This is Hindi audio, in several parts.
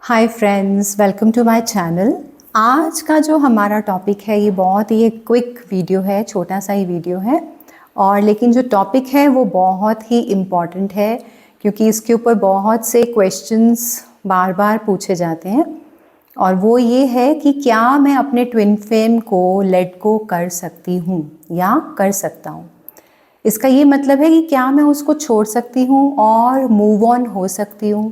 Hi friends, welcome to my channel. आज का जो हमारा टॉपिक है ये बहुत ही एक क्विक वीडियो है, छोटा सा ही वीडियो है। और लेकिन जो टॉपिक है वो बहुत ही इम्पॉर्टेंट है क्योंकि इसके ऊपर बहुत से क्वेश्चंस बार बार पूछे जाते हैं। और वो ये है कि क्या मैं अपने ट्विन फ्लेम को लेट गो कर सकती हूँ या कर सकता हूँ। इसका ये मतलब है कि क्या मैं उसको छोड़ सकती हूँ और मूव ऑन हो सकती हूँ।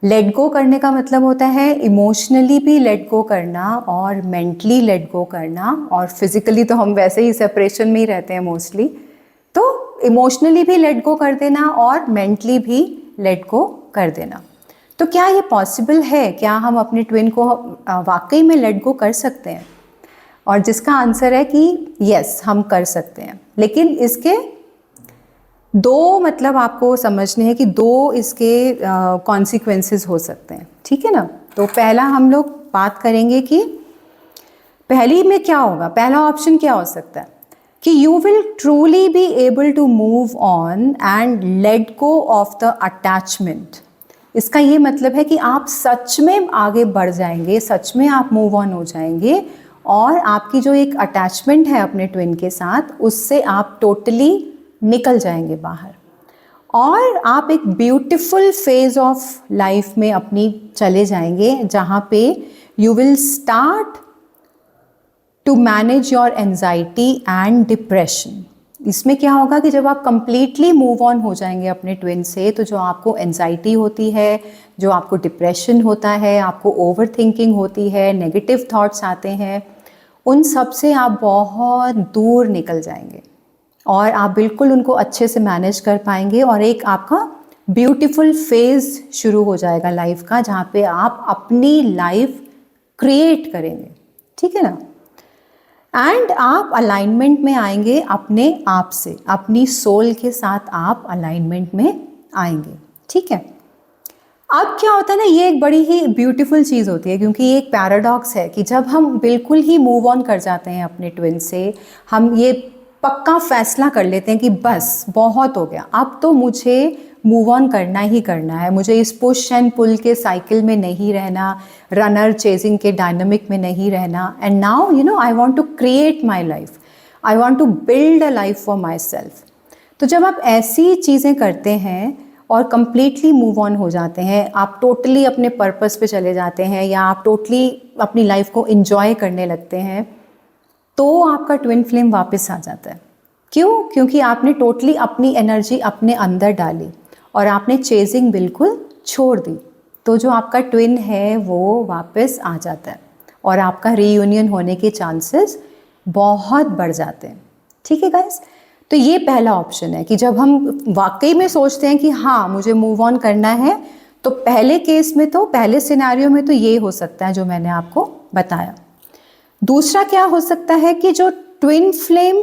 लेट गो करने का मतलब होता है इमोशनली भी लेट गो करना और मेंटली लेट गो करना, और फिजिकली तो हम वैसे ही सेपरेशन में ही रहते हैं मोस्टली। तो इमोशनली भी लेट गो कर देना और मेंटली भी लेट गो कर देना। तो क्या ये पॉसिबल है? क्या हम अपने ट्विन को वाकई में लेट गो कर सकते हैं? और जिसका आंसर है कि यस, हम कर सकते हैं। लेकिन इसके दो मतलब आपको समझने हैं कि दो इसके कॉन्सिक्वेंसेस हो सकते हैं, ठीक है ना। तो पहला हम लोग बात करेंगे कि पहली में क्या होगा। पहला ऑप्शन क्या हो सकता है कि you will truly be able to move on and let go of the attachment. इसका ये मतलब है कि आप सच में आगे बढ़ जाएंगे, सच में आप मूव ऑन हो जाएंगे और आपकी जो एक अटैचमेंट है अपने ट्विन के साथ, उससे आप टोटली निकल जाएंगे बाहर और आप एक ब्यूटीफुल फेज ऑफ लाइफ में अपनी चले जाएंगे जहाँ पे you will start to manage your anxiety and depression. इसमें क्या होगा कि जब आप कंप्लीटली मूव ऑन हो जाएंगे अपने ट्विन से, तो जो आपको एंजाइटी होती है, जो आपको डिप्रेशन होता है, आपको ओवर थिंकिंग होती है, नेगेटिव थॉट्स आते हैं, उन सब से आप बहुत दूर निकल जाएंगे और आप बिल्कुल उनको अच्छे से मैनेज कर पाएंगे और एक आपका ब्यूटीफुल फेज शुरू हो जाएगा लाइफ का, जहाँ पे आप अपनी लाइफ क्रिएट करेंगे, ठीक है ना। एंड आप अलाइनमेंट में आएंगे अपने आप से, अपनी सोल के साथ आप अलाइनमेंट में आएंगे, ठीक है। अब क्या होता है ना, ये एक बड़ी ही ब्यूटीफुल चीज़ होती है क्योंकि ये एक पैराडॉक्स है कि जब हम बिल्कुल ही मूव ऑन कर जाते हैं अपने ट्विन से, हम ये पक्का फैसला कर लेते हैं कि बस बहुत हो गया, अब तो मुझे मूव ऑन करना ही करना है, मुझे इस पुश एंड पुल के साइकिल में नहीं रहना, रनर चेजिंग के डायनामिक में नहीं रहना। And now you know I want to create my life, I want to build a life for my self. तो जब आप ऐसी चीज़ें करते हैं और कंप्लीटली मूव ऑन हो जाते हैं, आप टोटली अपने पर्पस पे चले जाते हैं या आप टोटली अपनी लाइफ को एंजॉय करने लगते हैं, तो आपका ट्विन फ्लेम वापस आ जाता है। क्यों? क्योंकि आपने टोटली अपनी एनर्जी अपने अंदर डाली और आपने चेजिंग बिल्कुल छोड़ दी। तो जो आपका ट्विन है वो वापस आ जाता है और आपका रीयूनियन होने के चांसेस बहुत बढ़ जाते हैं, ठीक है गाइस। तो ये पहला ऑप्शन है कि जब हम वाकई में सोचते हैं कि हाँ मुझे मूव ऑन करना है, तो पहले केस में, तो पहले सिनेरियो में तो ये हो सकता है जो मैंने आपको बताया। दूसरा क्या हो सकता है कि जो ट्विन फ्लेम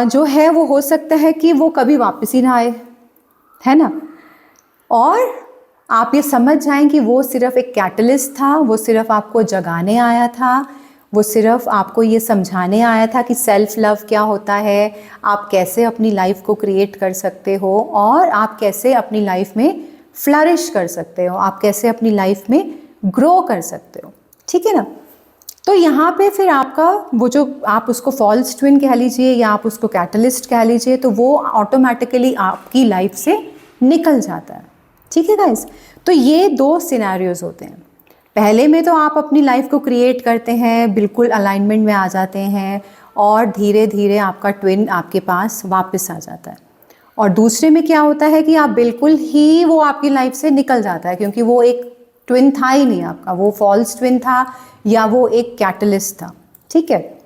जो है वो हो सकता है कि वो कभी वापस ही ना आए, है ना। और आप ये समझ जाएं कि वो सिर्फ एक कैटलिस्ट था, वो सिर्फ आपको जगाने आया था, वो सिर्फ आपको ये समझाने आया था कि सेल्फ लव क्या होता है, आप कैसे अपनी लाइफ को क्रिएट कर सकते हो और आप कैसे अपनी लाइफ में फ्लरिश कर सकते हो, आप कैसे अपनी लाइफ में ग्रो कर सकते हो, ठीक है ना। तो यहाँ पे फिर आपका वो जो आप उसको फॉल्स ट्विन कह लीजिए या आप उसको कैटलिस्ट कह लीजिए, तो वो ऑटोमेटिकली आपकी लाइफ से निकल जाता है, ठीक है गाइस। तो ये दो सिनेरियोज होते हैं। पहले में तो आप अपनी लाइफ को क्रिएट करते हैं, बिल्कुल अलाइनमेंट में आ जाते हैं और धीरे धीरे आपका ट्विन आपके पास वापस आ जाता है। और दूसरे में क्या होता है कि आप बिल्कुल ही वो आपकी लाइफ से निकल जाता है क्योंकि वो एक ट्विन था ही नहीं आपका, वो फॉल्स ट्विन था या वो एक कैटलिस्ट था, ठीक है।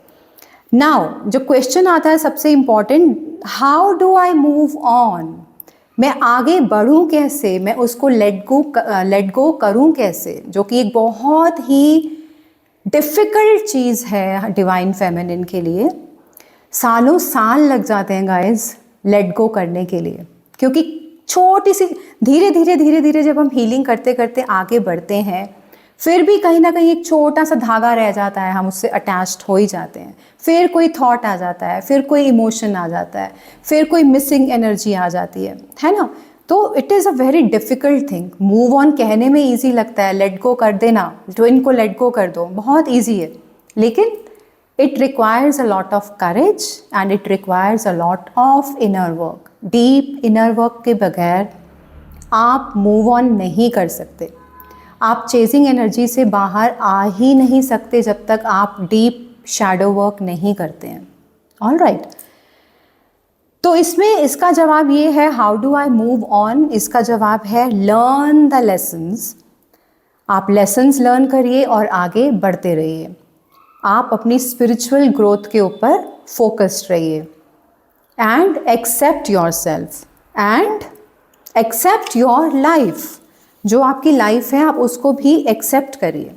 नाउ जो क्वेश्चन आता है सबसे important, how do I move on. मैं आगे बढ़ूं कैसे, मैं उसको लेट गो करूं कैसे, जो कि एक बहुत ही डिफ़िकल्ट चीज़ है डिवाइन फेमिनिन के लिए। सालों साल लग जाते हैं गाइस लेट गो करने के लिए, क्योंकि छोटी सी धीरे धीरे जब हम हीलिंग करते करते आगे बढ़ते हैं, फिर भी कहीं ना कहीं एक छोटा सा धागा रह जाता है, हम उससे अटैच्ड हो ही जाते हैं। फिर कोई थॉट आ जाता है, फिर कोई इमोशन आ जाता है, फिर कोई मिसिंग एनर्जी आ जाती है ना। तो it is a very difficult thing. Move on कहने में ईजी लगता है, लेट गो कर देना, ट्विन को लेट गो कर दो, बहुत ईजी है, लेकिन it requires a lot of courage and it requires a lot of inner work. Deep inner work के बगैर आप मूव ऑन नहीं कर सकते। आप चेजिंग एनर्जी से बाहर आ ही नहीं सकते जब तक आप डीप शैडो वर्क नहीं करते हैं। ऑल राइट, तो इसमें इसका जवाब ये है, how do I move on? इसका जवाब है लर्न द लेसन्स। आप लेसन्स लर्न करिए और आगे बढ़ते रहिए। आप अपनी स्पिरिचुअल ग्रोथ के ऊपर फोकस्ड रहिए and accept your self and accept your life. जो आपकी लाइफ है आप उसको भी एक्सेप्ट करिए।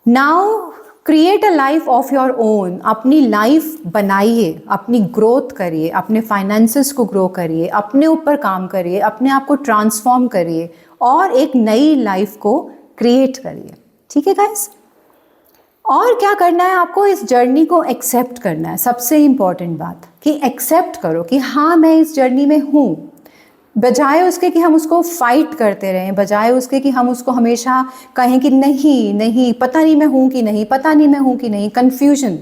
Now create a life of your own. अपनी लाइफ बनाइए, अपनी ग्रोथ करिए, अपने फाइनेंसेस को ग्रो करिए, अपने ऊपर काम करिए, अपने आप को ट्रांसफॉर्म करिए और एक नई लाइफ को क्रिएट करिए। ठीक है गाइस? और क्या करना है आपको? इस जर्नी को एक्सेप्ट करना है। सबसे इम्पॉर्टेंट बात कि एक्सेप्ट करो कि हाँ मैं इस जर्नी में हूँ, बजाय उसके कि हम उसको फाइट करते रहें, बजाय उसके कि हम उसको हमेशा कहें कि नहीं नहीं, पता नहीं मैं हूँ कि नहीं, पता नहीं मैं हूँ कि नहीं। कन्फ्यूजन,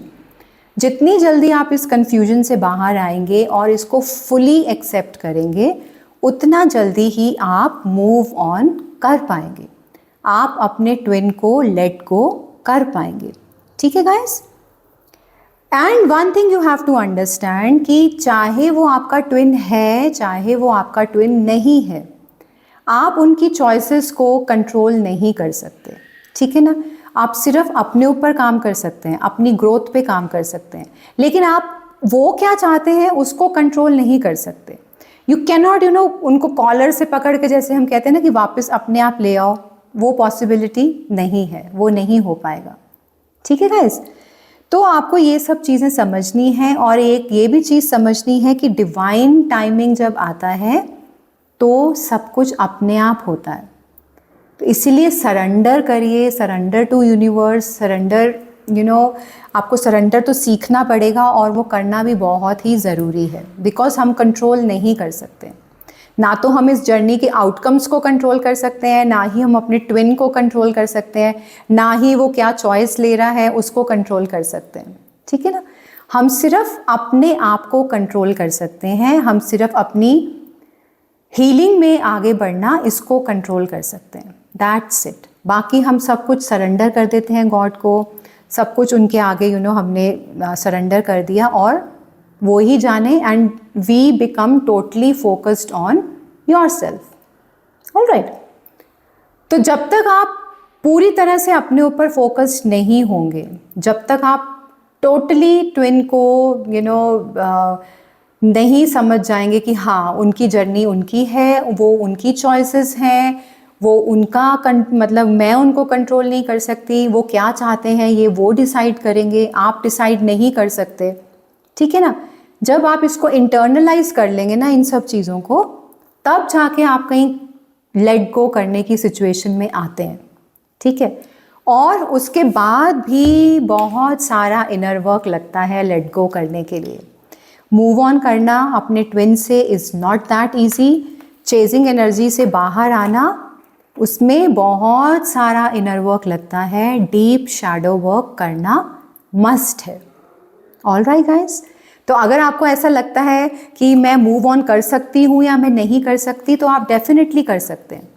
जितनी जल्दी आप इस कन्फ्यूजन से बाहर आएंगे और इसको फुली एक्सेप्ट करेंगे, उतना जल्दी ही आप मूव ऑन कर पाएंगे, आप अपने ट्विन को लेट गो कर पाएंगे। ठीक है guys? And one thing you have to understand कि चाहे वो आपका ट्विन है, चाहे वो आपका ट्विन नहीं है, आप उनकी चॉइसेस को कंट्रोल नहीं कर सकते। ठीक है ना? आप सिर्फ अपने ऊपर काम कर सकते हैं, अपनी ग्रोथ पे काम कर सकते हैं, लेकिन आप वो क्या चाहते हैं उसको कंट्रोल नहीं कर सकते। यू कैन नॉट उनको कॉलर से पकड़ के, जैसे हम कहते हैं ना कि वापस अपने आप ले आओ, वो पॉसिबिलिटी नहीं है, वो नहीं हो पाएगा। ठीक है गाइस? तो आपको ये सब चीज़ें समझनी है और एक ये भी चीज़ समझनी है कि डिवाइन टाइमिंग जब आता है तो सब कुछ अपने आप होता है। तो इसीलिए सरेंडर करिए, सरेंडर टू यूनिवर्स, सरेंडर आपको सरेंडर तो सीखना पड़ेगा और वो करना भी बहुत ही ज़रूरी है, बिकॉज हम कंट्रोल नहीं कर सकते। ना तो हम इस जर्नी के आउटकम्स को कंट्रोल कर सकते हैं, ना ही हम अपने ट्विन को कंट्रोल कर सकते हैं, ना ही वो क्या चॉइस ले रहा है उसको कंट्रोल कर सकते हैं। ठीक है ना? हम सिर्फ अपने आप को कंट्रोल कर सकते हैं, हम सिर्फ अपनी हीलिंग में आगे बढ़ना, इसको कंट्रोल कर सकते हैं। That's it. बाकी हम सब कुछ सरेंडर कर देते हैं गॉड को, सब कुछ उनके आगे हमने सरेंडर कर दिया और वो ही जाने, and we become totally focused on your self. All right, तो जब तक आप पूरी तरह से अपने ऊपर फोकस्ड नहीं होंगे, जब तक आप टोटली ट्विन को नहीं समझ जाएंगे कि हाँ उनकी जर्नी उनकी है, वो उनकी चॉइसेस हैं, वो उनका मतलब मैं उनको कंट्रोल नहीं कर सकती, वो क्या चाहते हैं ये वो डिसाइड करेंगे, आप डिसाइड नहीं कर सकते। ठीक है ना? जब आप इसको इंटरनलाइज कर लेंगे ना इन सब चीज़ों को, तब जाके आप कहीं लेट गो करने की सिचुएशन में आते हैं। ठीक है? और उसके बाद भी बहुत सारा इनर वर्क लगता है लेट गो करने के लिए। मूव ऑन करना अपने ट्विन से is not that easy. Chasing energy से बाहर आना, उसमें बहुत सारा इनर वर्क लगता है, डीप शैडो वर्क करना मस्ट है। ऑल राइट गाइज, तो अगर आपको ऐसा लगता है कि मैं मूव ऑन कर सकती हूँ या मैं नहीं कर सकती, तो आप डेफिनेटली कर सकते हैं।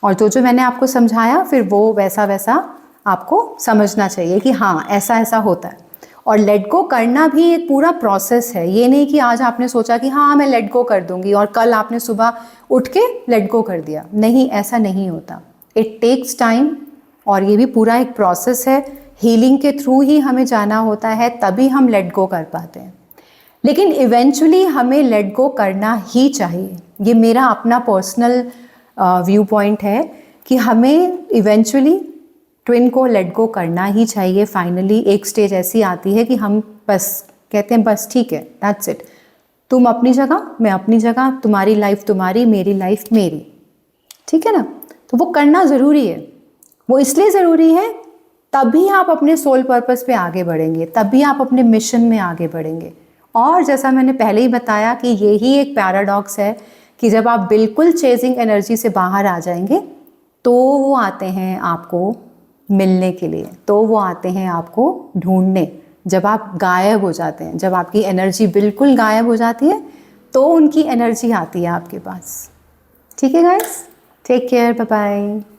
और जो मैंने आपको समझाया फिर वो वैसा वैसा आपको समझना चाहिए कि हाँ ऐसा ऐसा होता है। और लेट गो करना भी एक पूरा प्रोसेस है। ये नहीं कि आज आपने सोचा कि हाँ मैं लेट गो कर दूंगी और कल आपने सुबह उठ के लेट गो कर दिया। नहीं, ऐसा नहीं होता। इट टेक्स टाइम और ये भी पूरा एक प्रोसेस है। हीलिंग के थ्रू ही हमें जाना होता है, तभी हम लेट गो कर पाते हैं। लेकिन इवेंचुअली हमें लेट गो करना ही चाहिए। ये मेरा अपना पर्सनल व्यू पॉइंट है कि हमें इवेंचुअली ट्विन को लेट गो करना ही चाहिए। फाइनली एक स्टेज ऐसी आती है कि हम बस कहते हैं बस ठीक है, दैट्स इट, तुम अपनी जगह मैं अपनी जगह, तुम्हारी लाइफ तुम्हारी, मेरी लाइफ मेरी। ठीक है ना? तो वो करना ज़रूरी है। वो इसलिए ज़रूरी है तभी आप अपने सोल पर्पस पे आगे बढ़ेंगे, तभी आप अपने मिशन में आगे बढ़ेंगे। और जैसा मैंने पहले ही बताया कि यही एक पैराडॉक्स है कि जब आप बिल्कुल चेजिंग एनर्जी से बाहर आ जाएंगे तो वो आते हैं आपको मिलने के लिए, तो वो आते हैं आपको ढूंढने। जब आप गायब हो जाते हैं, जब आपकी एनर्जी बिल्कुल गायब हो जाती है तो उनकी एनर्जी आती है आपके पास। ठीक है guys, take care, bye bye.